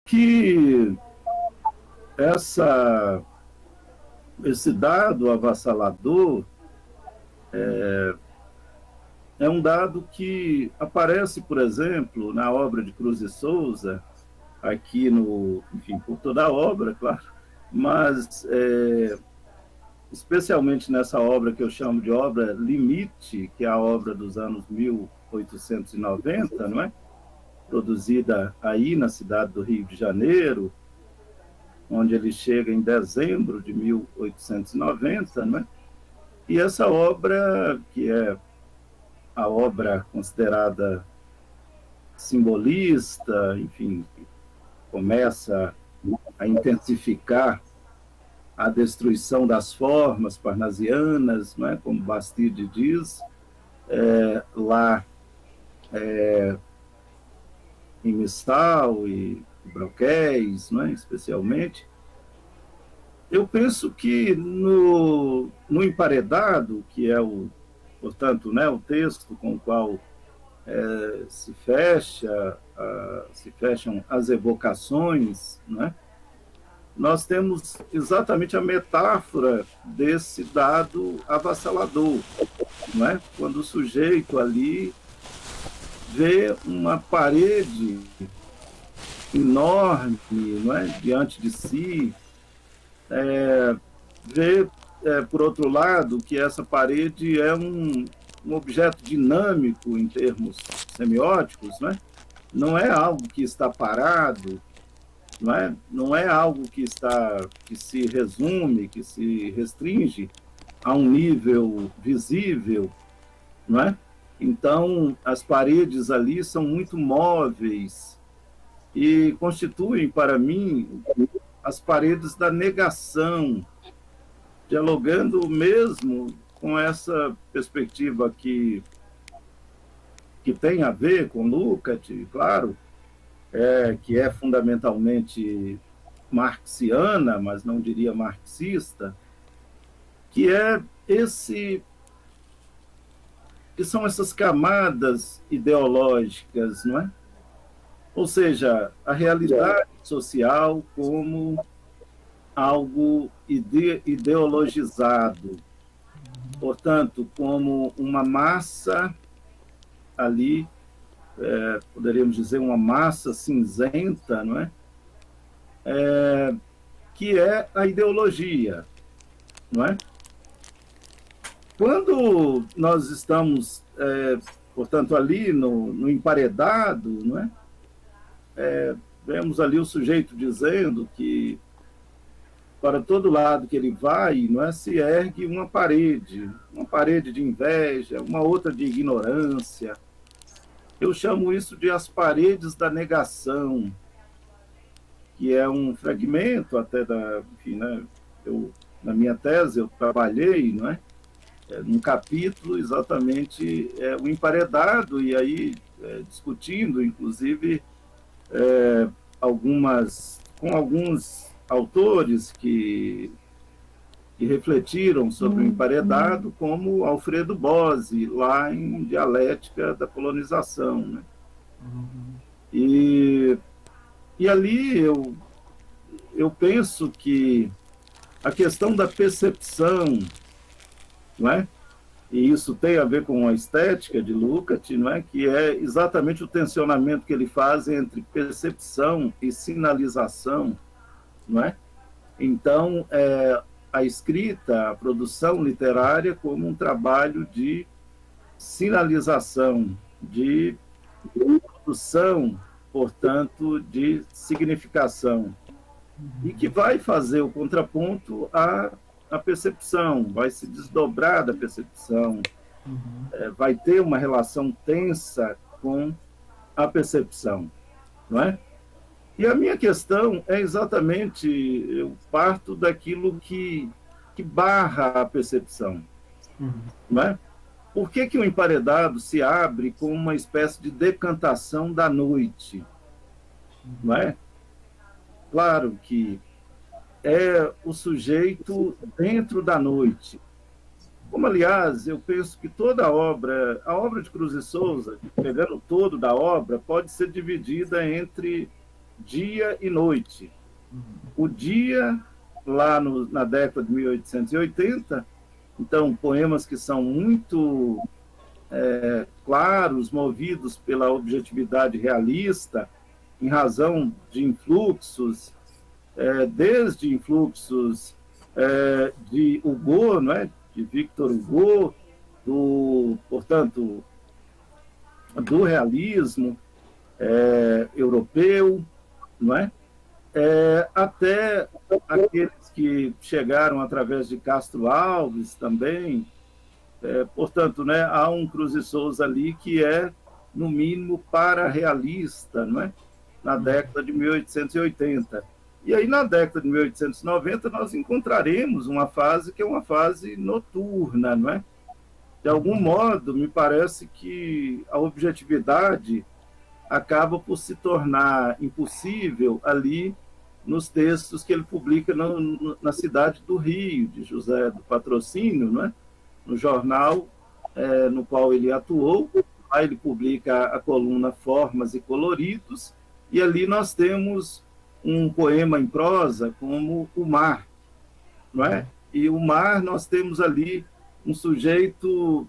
que essa, esse dado avassalador é um dado que aparece, por exemplo, na obra de Cruz e Souza, aqui no, enfim, por toda a obra, claro, mas especialmente nessa obra que eu chamo de obra limite, que é a obra dos anos 1890, não é? Produzida aí na cidade do Rio de Janeiro, onde ele chega em dezembro de 1890, não é? E essa obra, que é a obra considerada simbolista, enfim, começa a intensificar a destruição das formas parnasianas, não é? Como Bastide diz, lá em Missal e Broquéis, não é? Especialmente. Eu penso que no emparedado, que é portanto, né, o texto com o qual se fecham as evocações, né? Nós temos exatamente a metáfora desse dado avassalador, não é? Quando o sujeito ali vê uma parede enorme, não é? Diante de si, vê, por outro lado, que essa parede é um objeto dinâmico em termos semióticos, né? Não é algo que está parado, não é algo que se resume, que se restringe a um nível visível, não é? Então, as paredes ali são muito móveis e constituem, para mim, as paredes da negação, dialogando mesmo com essa perspectiva que tem a ver com Lukács, claro, que é fundamentalmente marxiana, mas não diria marxista, que é que são essas camadas ideológicas, não é? Ou seja, a realidade social como algo ideologizado, portanto, como uma massa ali, poderíamos dizer uma massa cinzenta, não é? Que é a ideologia, não é? Quando nós estamos, portanto, ali no emparedado, não é? Vemos ali o sujeito dizendo que para todo lado que ele vai, não é, se ergue uma parede de inveja, uma outra de ignorância. Eu chamo isso de as paredes da negação, que é um fragmento até enfim, né, na minha tese eu trabalhei, não é, num capítulo exatamente o emparedado, e aí discutindo, inclusive, com alguns autores que refletiram sobre o emparedado, como Alfredo Bose, lá em Dialética da Colonização, né? E ali eu penso que a questão da percepção, não é? E isso tem a ver com a estética de Lukács, não é? Que é exatamente o tensionamento que ele faz entre percepção e sinalização, não é? Então, a escrita, a produção literária como um trabalho de sinalização, de produção, portanto, de significação, e que vai fazer o contraponto à percepção, vai se desdobrar da percepção, vai ter uma relação tensa com a percepção, não é? E a minha questão é exatamente, eu parto daquilo que barra a percepção, não é? Por que o emparedado se abre com uma espécie de decantação da noite, não é? Claro que é o sujeito dentro da noite. Como, aliás, eu penso que toda a obra de Cruz e Souza, pegando todo da obra, pode ser dividida entre dia e noite. O dia, lá na década de 1880, então, poemas que são muito claros, movidos pela objetividade realista, em razão de influxos, desde influxos de Hugo, não é? De Victor Hugo, portanto, do realismo europeu, não é? Até aqueles que chegaram através de Castro Alves também. Portanto, né, há um Cruz e Souza ali que é, no mínimo, para-realista, não é? Na década de 1880. E aí, na década de 1890, nós encontraremos uma fase que é uma fase noturna, não é? De algum modo, me parece que a objetividade acaba por se tornar impossível ali nos textos que ele publica na cidade do Rio, de José do Patrocínio, não é? No jornal no qual ele atuou. Aí ele publica a coluna Formas e Coloridos, e ali nós temos um poema em prosa como O Mar, não é? E o mar, nós temos ali um sujeito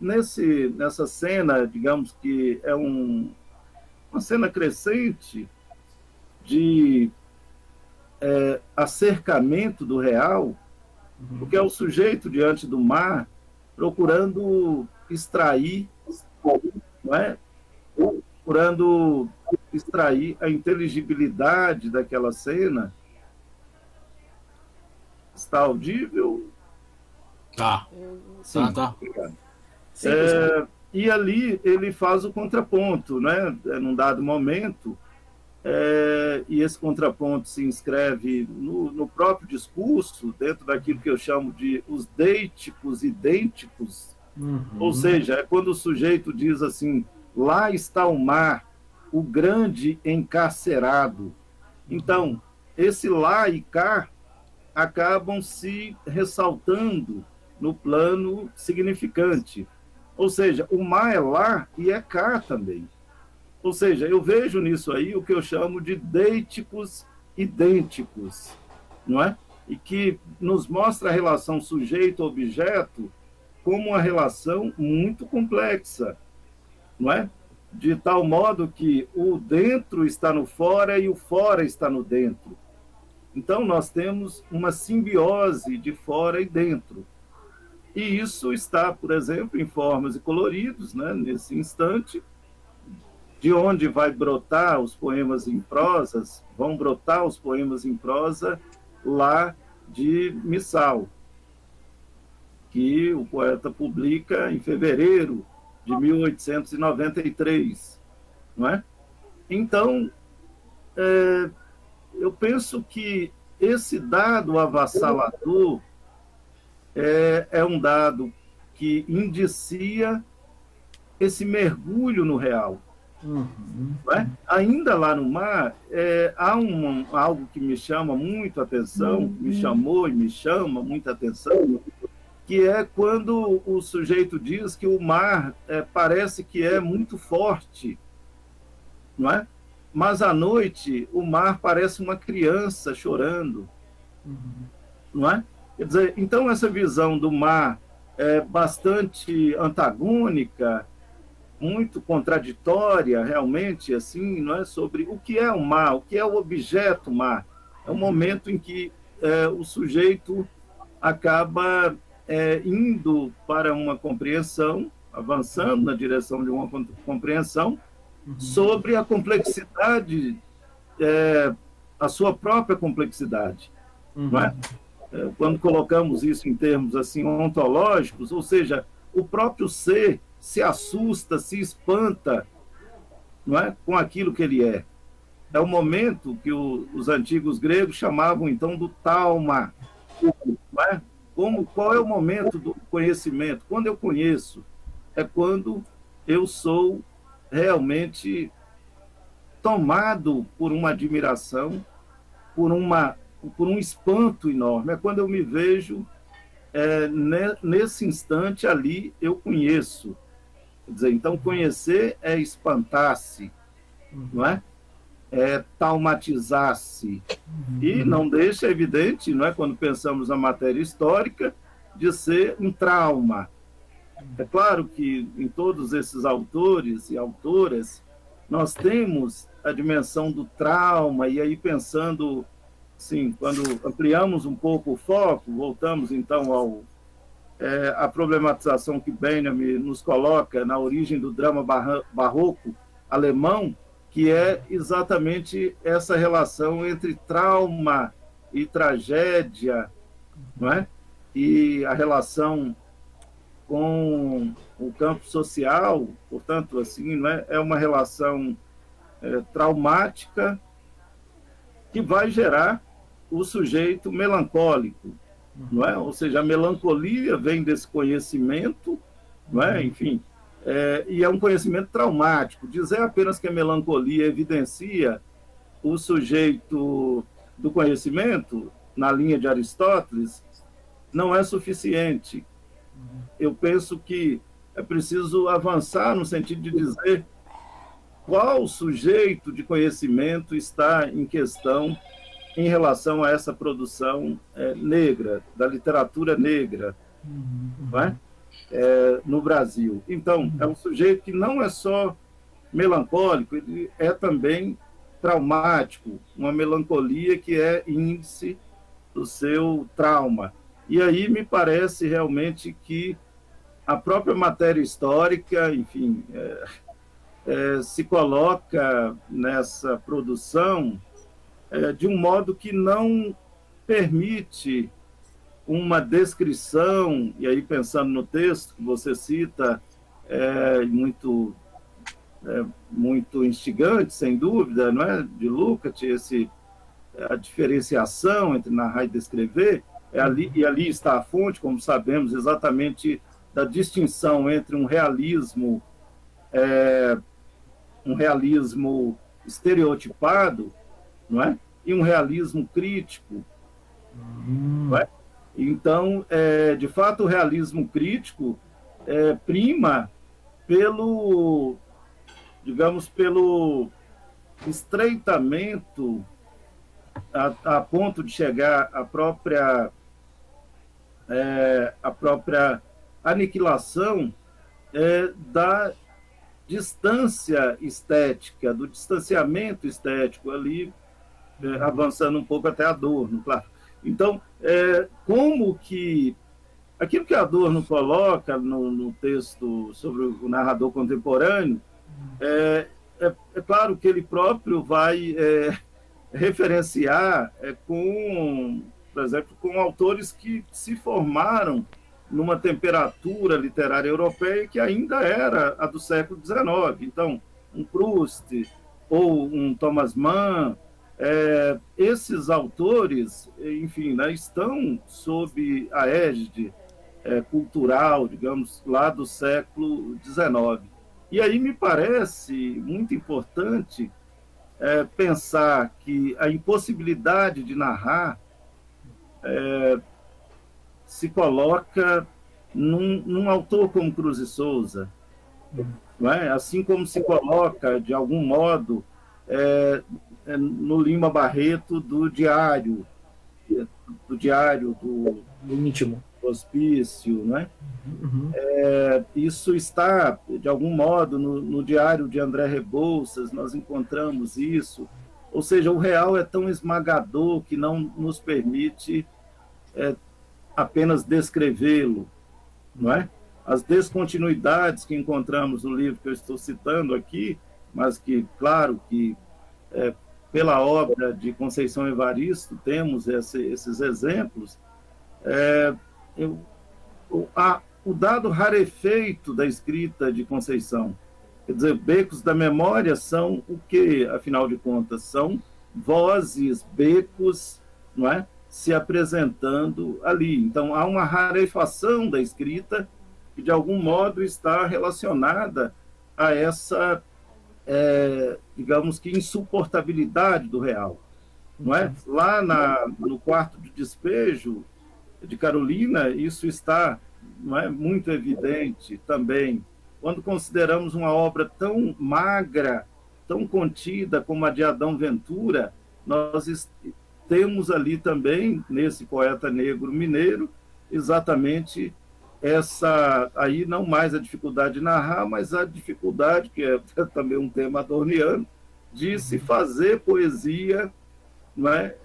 nessa cena, digamos que é uma cena crescente de acercamento do real, porque é o sujeito diante do mar procurando extrair, não é? Procurando extrair a inteligibilidade daquela cena. Está audível? Tá. Sim, tá. obrigado. E ali ele faz o contraponto, né? Num dado momento, e esse contraponto se inscreve no próprio discurso, dentro daquilo que eu chamo de os deíticos idênticos, ou seja, é quando o sujeito diz assim, lá está o mar, o grande encarcerado. Então, esse lá e cá acabam se ressaltando no plano significante. Ou seja, o mar é lá e é cá também. Ou seja, eu vejo nisso aí o que eu chamo de deíticos idênticos, não é? E que nos mostra a relação sujeito-objeto como uma relação muito complexa, não é? De tal modo que o dentro está no fora e o fora está no dentro. Então, nós temos uma simbiose de fora e dentro. E isso está, por exemplo, em Formas e Coloridos, né, nesse instante, de onde vai brotar os poemas em prosas, vão brotar os poemas em prosa lá de Missal, que o poeta publica em fevereiro de 1893, não é? Então, eu penso que esse dado avassalador é um dado que indicia esse mergulho no real. Não é? Ainda lá no mar, há algo que me chama muito a atenção, que me chamou e me chama muita atenção, que é quando o sujeito diz que o mar parece que é muito forte, não é? Mas à noite o mar parece uma criança chorando, não é? Quer dizer, então essa visão do mar é bastante antagônica, muito contraditória, realmente, assim, não é, sobre o que é o mar, o que é o objeto mar. É um momento em que o sujeito acaba indo para uma compreensão, avançando na direção de uma compreensão sobre a complexidade, a sua própria complexidade, não é? Quando colocamos isso em termos assim ontológicos, ou seja, o próprio ser se assusta, se espanta, não é, com aquilo que ele é. É o momento que os antigos gregos chamavam então do tauma, não é? Qual é o momento do conhecimento? Quando eu conheço, é quando eu sou realmente tomado por uma admiração, por um espanto enorme. É quando eu me vejo nesse instante ali, eu conheço. Quer dizer, então, conhecer é espantar-se, não é? traumatizar-se. E não deixa evidente, não é, quando pensamos na matéria histórica, de ser um trauma. É claro que em todos esses autores e autoras, nós temos a dimensão do trauma, e aí pensando, sim, quando ampliamos um pouco o foco, voltamos então à problematização que Benjamin nos coloca na origem do drama barroco alemão, que é exatamente essa relação entre trauma e tragédia, não é? E a relação com o campo social, portanto, assim, não é uma relação traumática que vai gerar o sujeito melancólico, não é? Ou seja, a melancolia vem desse conhecimento, não é? Enfim, e é um conhecimento traumático. Dizer apenas que a melancolia evidencia o sujeito do conhecimento, na linha de Aristóteles, não é suficiente. Eu penso que é preciso avançar no sentido de dizer qual sujeito de conhecimento está em questão em relação a essa produção negra, da literatura negra, não é? No Brasil. Então, é um sujeito que não é só melancólico, ele é também traumático, uma melancolia que é índice do seu trauma. E aí me parece realmente que a própria matéria histórica, enfim, se coloca nessa produção de um modo que não permite uma descrição, e aí pensando no texto que você cita, muito instigante, sem dúvida, não é? De Lukács, a diferenciação entre narrar e descrever, e ali está a fonte, como sabemos, exatamente da distinção entre um realismo estereotipado, não é? E um realismo crítico. Não é? Então, de fato, o realismo crítico prima pelo, digamos, pelo estreitamento a ponto de chegar à própria aniquilação da distância estética, do distanciamento estético ali, avançando um pouco até Adorno, claro. Então, como que aquilo que Adorno coloca no texto sobre o narrador contemporâneo, é claro que ele próprio vai referenciar por exemplo, com autores que se formaram numa temperatura literária europeia que ainda era a do século XIX. Então, um Proust ou um Thomas Mann, esses autores, enfim, né, estão sob a égide cultural, digamos, lá do século XIX. E aí me parece muito importante pensar que a impossibilidade de narrar se coloca num autor como Cruz e Souza, não é? Assim como se coloca, de algum modo, no Lima Barreto do diário do íntimo, hospício, não é? Isso está, de algum modo, no diário de André Rebouças, nós encontramos isso. Ou seja, o real é tão esmagador que não nos permite apenas descrevê-lo, não é? As descontinuidades que encontramos no livro que eu estou citando aqui, mas que, claro, que pela obra de Conceição Evaristo temos esses exemplos, o dado rarefeito da escrita de Conceição. Quer dizer, becos da memória são o que, afinal de contas? São vozes, becos, não é? Se apresentando ali. Então, há uma rarefação da escrita que, de algum modo, está relacionada a essa, digamos que, insuportabilidade do real. Não é? Lá no quarto de despejo de Carolina, isso está, não é, muito evidente também. Quando consideramos uma obra tão magra, tão contida como a de Adão Ventura, nós temos ali também, nesse poeta negro mineiro, exatamente essa, aí não mais a dificuldade de narrar, mas a dificuldade, que é também um tema adorniano, de se fazer poesia, não é?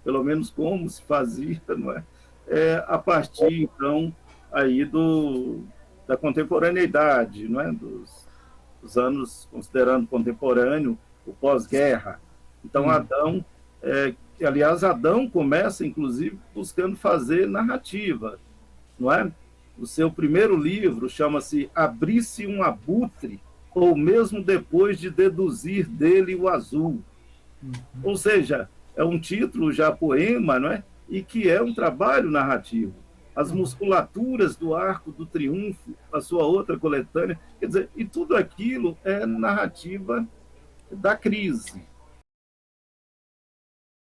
Pelo menos como se fazia, não é? A partir, então, aí da contemporaneidade, não é? Dos anos, considerando contemporâneo, o pós-guerra. Então, Adão, aliás, Adão começa, inclusive, buscando fazer narrativa, não é? O seu primeiro livro chama-se Abrir-se um Abutre, ou mesmo depois de deduzir dele o azul. Ou seja, é um título já poema, não é? E que é um trabalho narrativo. As musculaturas do Arco do Triunfo, a sua outra coletânea, quer dizer, e tudo aquilo é narrativa da crise,